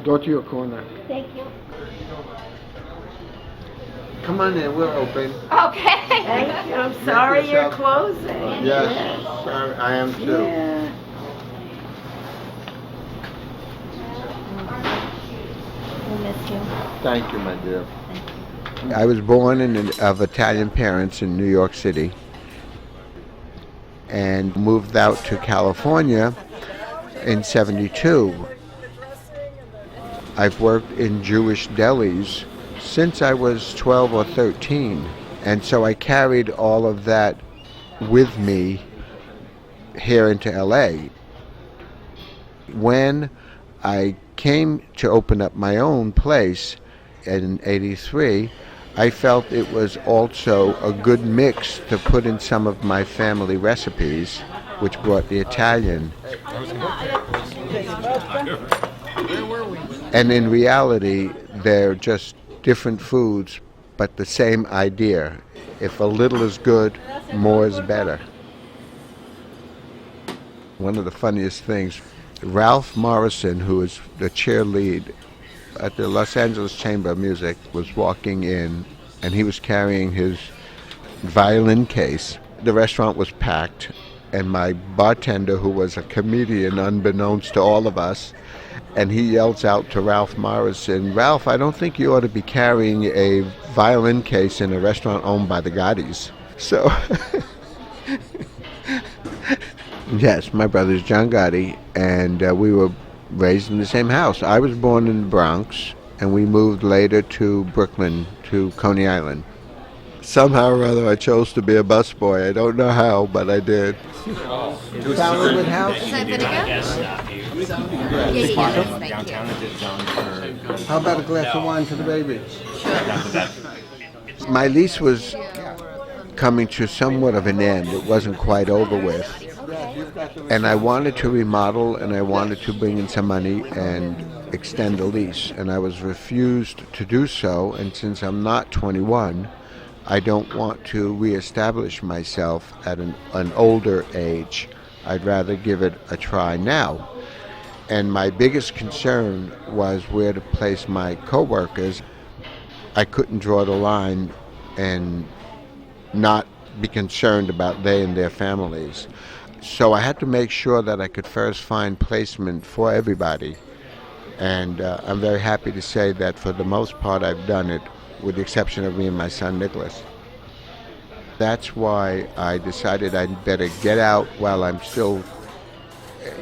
Go to your corner. Thank you. Come on in, we're open. Okay. Thank you. I'm sorry you're yourself- closing. Yes, sorry, I am too. Yeah. We missed you. Thank you, my dear. I was born of Italian parents in New York City and moved out to California in '72. I've worked in Jewish delis since I was 12 or 13, and so I carried all of that with me here into LA. When I came to open up my own place in '83, I felt it was also a good mix to put in some of my family recipes, which brought the Italian. And in reality, they're just different foods, but the same idea. If a little is good, more is better. One of the funniest things, Ralph Morrison, who is the chair lead at the Los Angeles Chamber of Music, was walking in, and he was carrying his violin case. The restaurant was packed, and my bartender, who was a comedian unbeknownst to all of us, and he yells out to Ralph Morrison, "Ralph, I don't think you ought to be carrying a violin case in a restaurant owned by the Gaudis." So, yes, my brother's John Gotti, and we were raised in the same house. I was born in the Bronx, and we moved later to Brooklyn, to Coney Island. Somehow or other, I chose to be a busboy. I don't know how, but I did. Salad with house? Is that vinegar? Thank you. How about a glass of wine for the baby? My lease was coming to somewhat of an end. It wasn't quite over with. And I wanted to remodel, and I wanted to bring in some money and extend the lease. And I was refused to do so, and since I'm not 21, I don't want to reestablish myself at an older age. I'd rather give it a try now. And my biggest concern was where to place my coworkers. I couldn't draw the line and not be concerned about they and their families. So I had to make sure that I could first find placement for everybody. And I'm very happy to say that for the most part I've done it, with the exception of me and my son Nicholas. That's why I decided I'd better get out while I'm still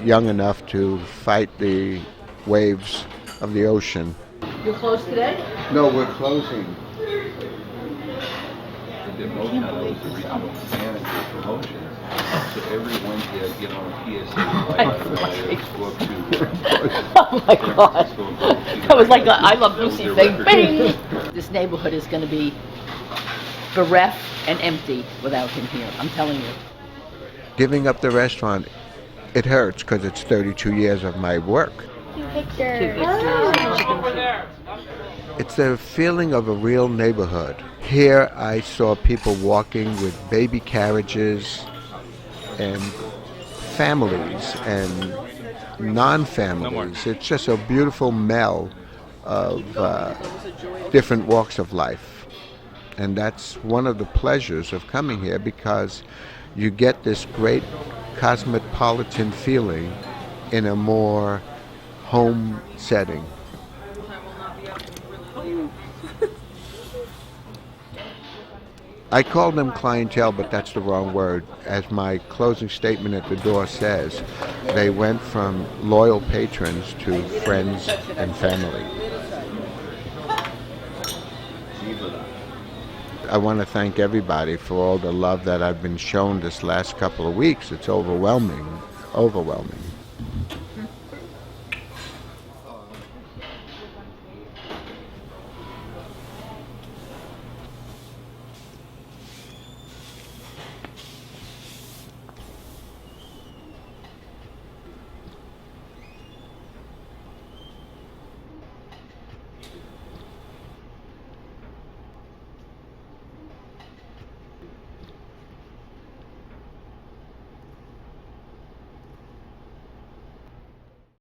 young enough to fight the waves of the ocean. You're closed today? No, we're closing. The Motown was the original manager for Motion. So every Wednesday I get on a PSA Facebook to Oh my God. That was like a I Love Lucy thing. Bing! This neighborhood is going to be bereft and empty without him here. I'm telling you. Giving up the restaurant, it hurts because it's 32 years of my work. It's a feeling of a real neighborhood. Here I saw people walking with baby carriages and families and non-families. It's just a beautiful meld of different walks of life. And that's one of the pleasures of coming here, because you get this great cosmopolitan feeling in a more home setting. I call them clientele, but that's the wrong word. As my closing statement at the door says, they went from loyal patrons to friends and family. I want to thank everybody for all the love that I've been shown this last couple of weeks. It's overwhelming.